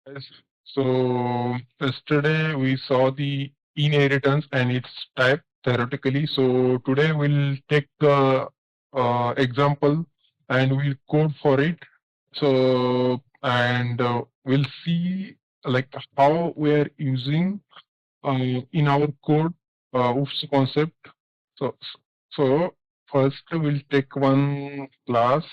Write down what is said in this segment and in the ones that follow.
Yes. So yesterday we saw the inheritance and its type theoretically. So today we'll take the example and we'll code for it. So and we'll see like how we are using in our code OOPS concept. So so first we'll take one class.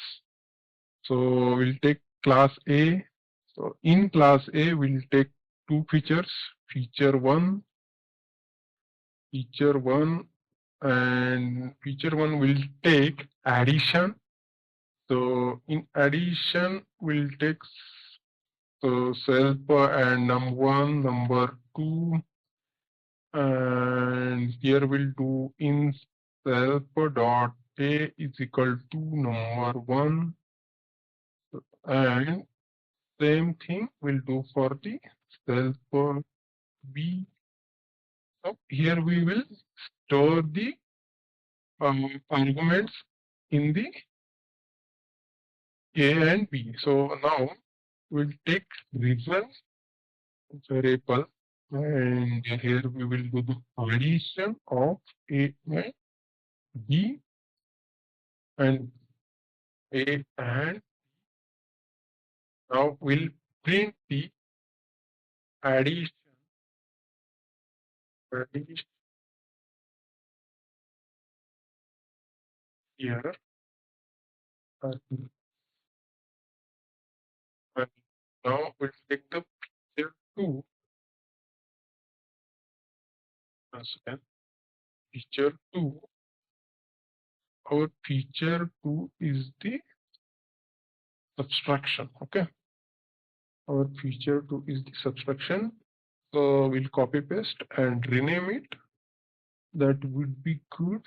So we'll take class A. So in class A, we'll take two features, feature one, and feature one will take addition. So in addition, we'll take self and number one, number two, and here we'll do in self dot A is equal to number one, and same thing we'll do for the self B. So here we will store the arguments in the A and B. So now we'll take result variable and here we will do the addition of A and B and A and now we'll print the addition, addition here and now we'll take the picture 2 as well. Feature 2, our feature 2 is the subtraction. Okay, our feature 2 is the subtraction. So we'll copy paste and rename it. That would be good.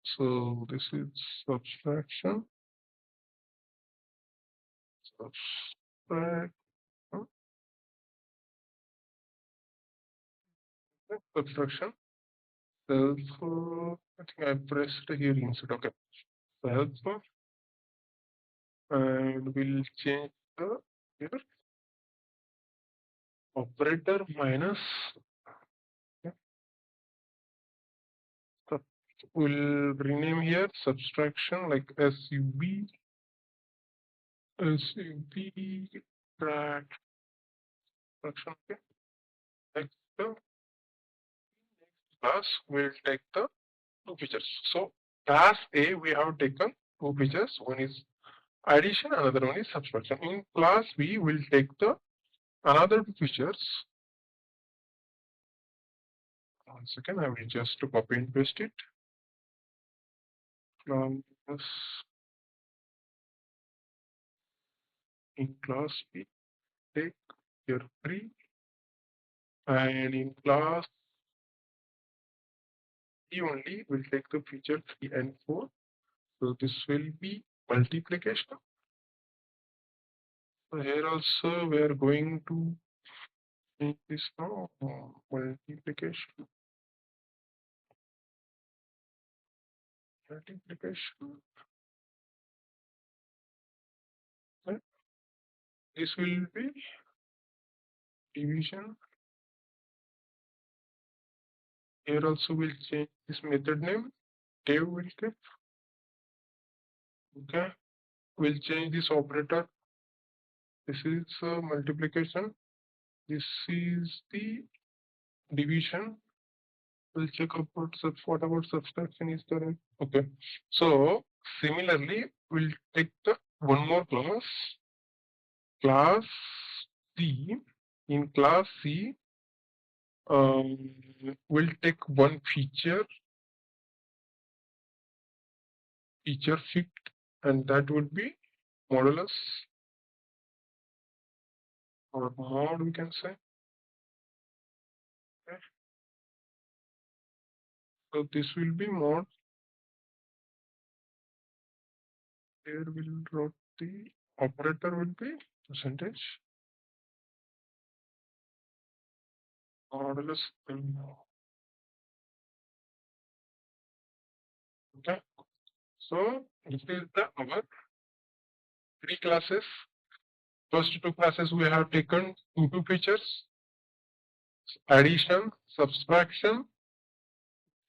So this is subtraction. Subtract, subtraction. Self. I think I pressed here inside. Okay. Self, and we'll change the here operator minus. Okay. So we'll rename here subtraction like SUB, track subtraction. Okay. Next class we'll take the two features. So class A we have taken two features. One is addition, another one is subtraction. In class B we'll take the another two features. One second, I will just copy and paste it. Class in class B take here 3 and in class E only we'll take the feature 3 and 4. So this will be multiplication. So here also we are going to make this now multiplication. Multiplication. And this will be division. Here also we'll change this method name. Dev will keep. Okay. We'll change this operator. This is multiplication. This is the division. We'll check out what about subtraction is there. Okay. So similarly, we'll take the one more class, class C. In class C, we'll take one feature fit, and that would be modulus or mod, we can say. Okay. So this will be mod. Here we'll write the operator will be percentage modulus. Okay. So this is the our three classes First two classes we have taken two features, addition, subtraction.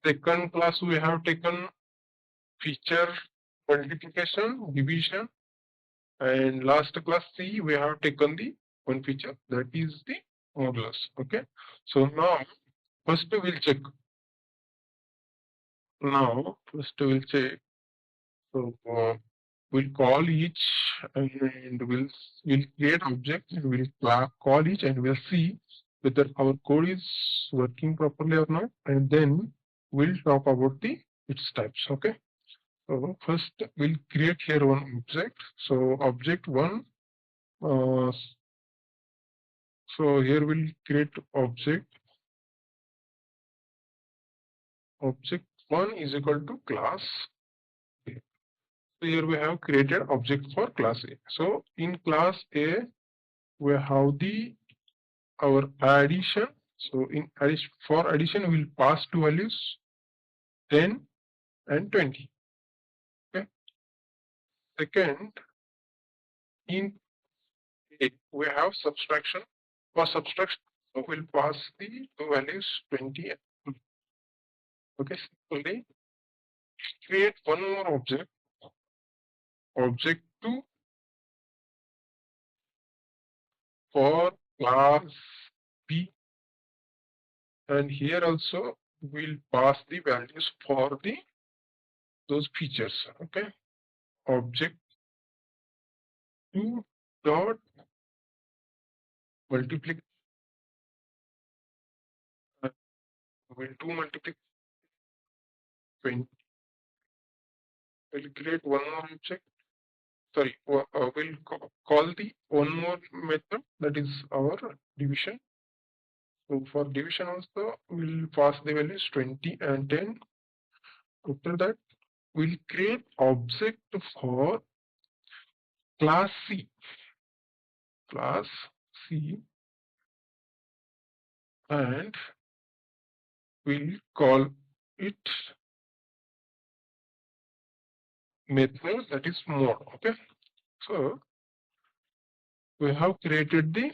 Second class we have taken feature multiplication, division, and last class C we have taken the one feature, that is the modulus. Okay. So now first we'll check. Now first we'll check. So we'll call each and we'll create object and we'll call each and we'll see whether our code is working properly or not, and then we'll talk about the its types. Okay. So first we'll create here one object. So object one. So here we'll create object. Object one is equal to class A. So here we have created object for class A. So in class A we have the our addition. So in addition, for addition we'll pass two values 10 and 20. Okay. Second, in A we have subtraction. For subtraction, so we'll pass the two values 20 and 2. Okay, similarly, create one more object, object 2 for class B, and here also we'll pass the values for the those features. Okay, object 2 dot multiply. We'll do multiply 20. We'll create one more object. Sorry, we'll call the one more method, that is our division. So for division also we'll pass the values 20 and 10. After that we'll create object for class C. Class C, and we'll call it method, that is mode. Okay. So we have created the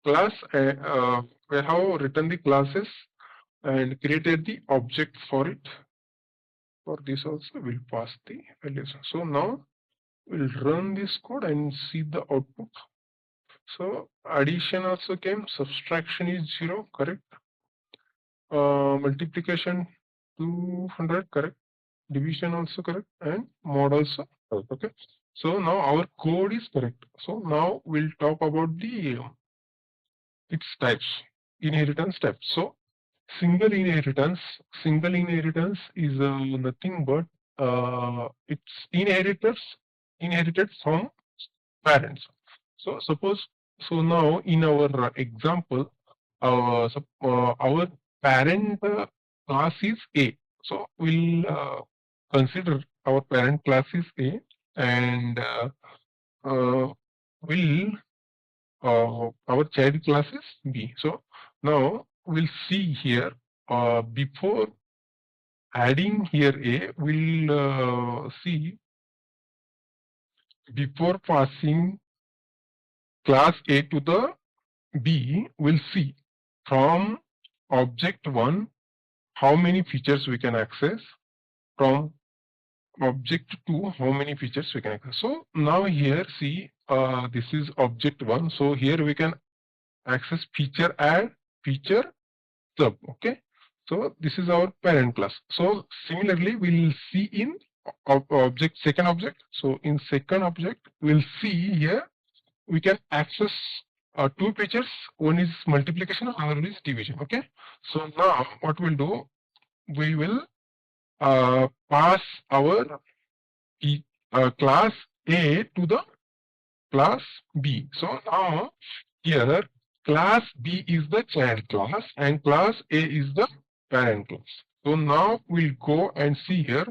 class, we have written the classes and created the object for it. For this also we'll pass the values. So now we'll run this code and see the output. So addition also came, subtraction is 0, correct. Multiplication 200, correct. Division also correct, and mod also correct. Okay. So now our code is correct. So now we'll talk about the its types, inheritance types. So single inheritance is nothing but it's inherited from parents. So suppose, so now in our example, our parent class is A. So we'll consider our parent class is A, and will our child class is B. So now we'll see here, before adding here A, we'll see before passing class A to the B, we'll see from object 1 how many features we can access, from object 2 how many features we can access. So now here see, this is object 1. So here we can access feature add, feature sub. Okay. So this is our parent class. So similarly we'll see in object, second object. So in second object we'll see here we can access two features. One is multiplication, another is division. Okay. So now what we'll do, we will pass our class A to the class B. So now here class B is the child class and class A is the parent class. So now we'll go and see here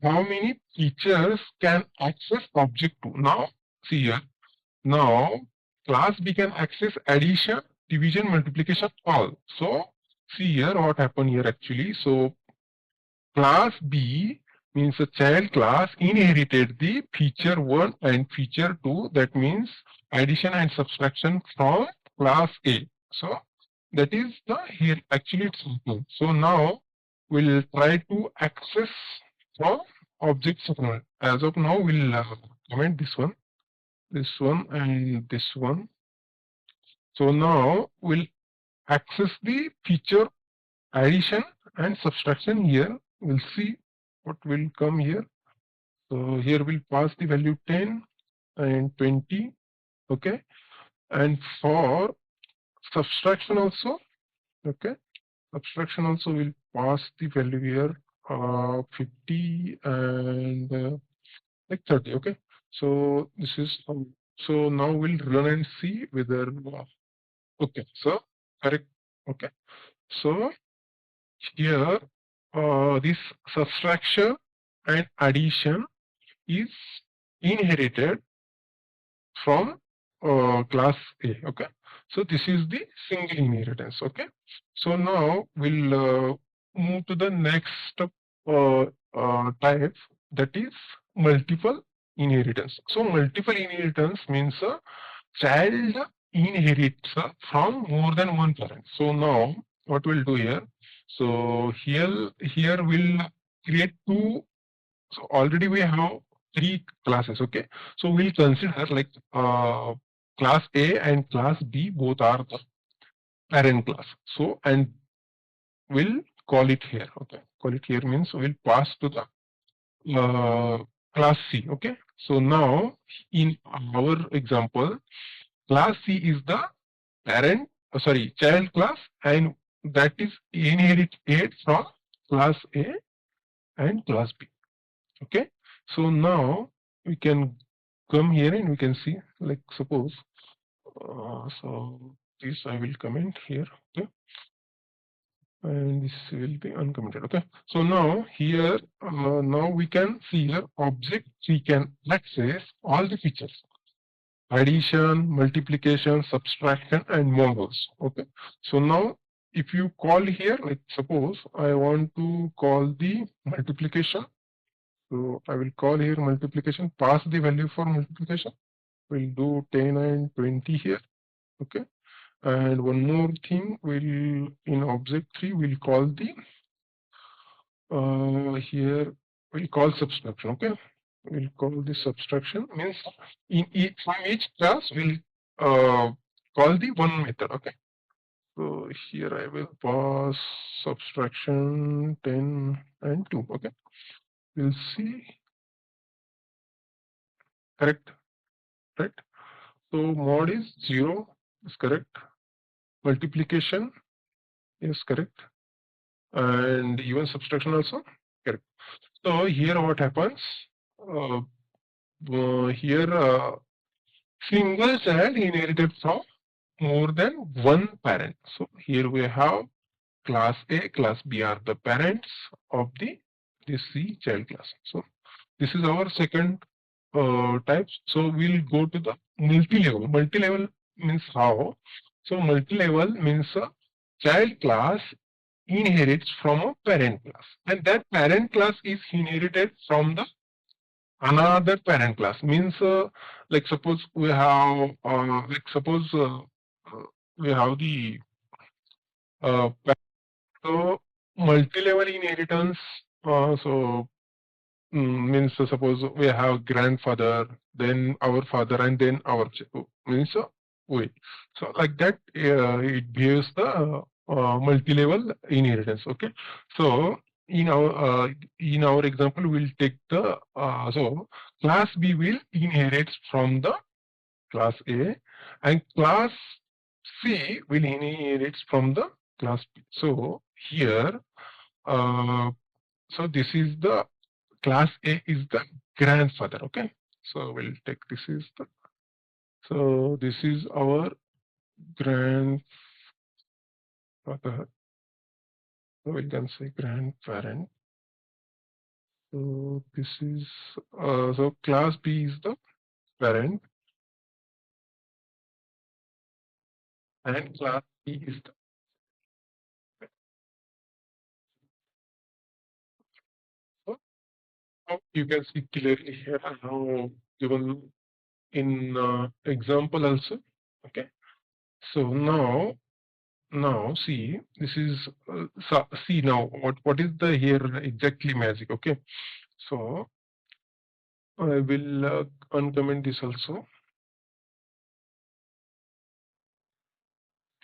how many features can access object 2. Now see here, now class B can access addition, division, multiplication, all. So see here what happened here actually. So class B means a child class inherited the feature 1 and feature 2, that means addition and subtraction from class A. So that is the here actually it's simple. So now we'll try to access from object segment. As of now, we'll comment this one and this one. So now we'll access the feature addition and subtraction here. We'll see what will come here. So here we'll pass the value 10 and 20. Okay. And for subtraction also, okay. Subtraction also will pass the value here 50 and like 30. Okay. So this is so now we'll run and see whether okay. So correct. Okay. So here this subtraction and addition is inherited from class A. Okay. So this is the single inheritance. Okay. So now we'll move to the next type, that is multiple inheritance. So multiple inheritance means a child inherits from more than one parent. So now what we'll do here? So here we'll create two. So already we have three classes. Okay. So we'll consider like class A and class B both are the parent class. So and we'll call it here. Okay. Call it here means we'll pass to the class C. Okay. So now in our example, class C is the parent, sorry, child class, and that is inherited from class A and class B. Okay. So now we can come here and we can see, like suppose, so this I will comment here. Okay. And this will be uncommented. Okay. So now here, now we can see here object, we can access all the features: addition, multiplication, subtraction, and models. Okay. So now if you call here, like suppose I want to call the multiplication. So I will call here multiplication, pass the value for multiplication. We'll do 10 and 20 here. Okay. And one more thing, we'll in object 3, we'll call the here we'll call subtraction. Okay. We'll call this subtraction means in each from each class we'll call the one method. Okay. So here I will pass subtraction 10 and 2. Okay. We'll see. Correct. Right. So mod is 0 is correct. Multiplication is correct. And even subtraction also correct. So here what happens? Uh, Here single child inherited from more than one parent. So here we have class A, class B are the parents of the this C child class. So this is our second type. So we'll go to the multi-level. Multi-level means how? So multi-level means a child class inherits from a parent class, and that parent class is inherited from the another parent class. Means like suppose we have we have the uh, so multi-level inheritance. So means suppose we have grandfather, then our father, and then our means we. So like that, it gives the multi-level inheritance. Okay. So in our example, we'll take the so class B will inherit from the class A, and class C will inherit from the class B. So here, uh, so this is the class A is the grandfather. Okay. So we'll take this is the so this is our grandfather. So we can say grandparent. So this is so class B is the parent and class C is the Now you can see clearly here how given in example also. Okay. So now see this is see now what is the here exactly magic. Okay. So I will uncomment this also.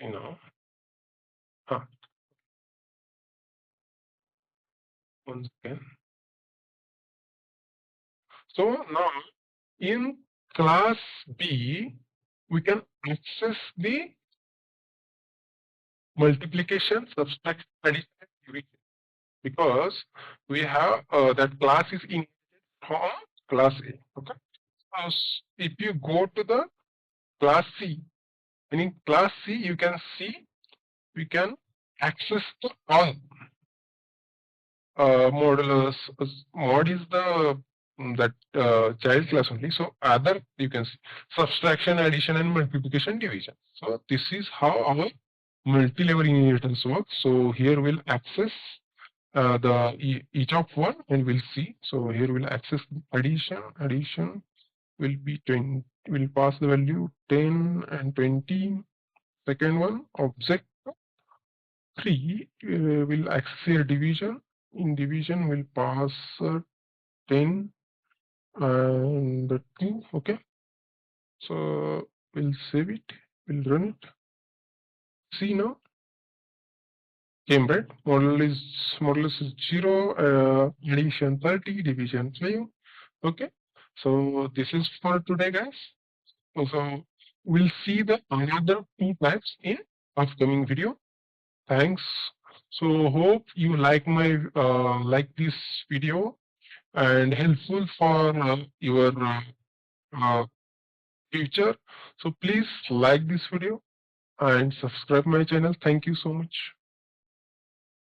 You know. Huh, once again. So now in class B, we can access the multiplication, subtraction, addition, and division because we have that class is in from class A. Okay. So if you go to the class C, and in class C you can see we can access the all modulus. Mod is the that child class only. So other you can see subtraction, addition, and multiplication, division. So this is how our multi-level inheritance works. So here we'll access each of one and we'll see. So here we'll access addition. Addition will be 20. Will pass the value 10 and 20. Second one object 3 will access here division. In division will pass 10 and 2. Okay. So we'll save it. We'll run it. See now. Came right. Modulus is 0. Addition 30. Division 5. Okay. So this is for today, guys. So we'll see the another two types in upcoming video. Thanks. So hope you like this video and helpful for your uh, future. So please like this video and subscribe my channel. Thank you so much.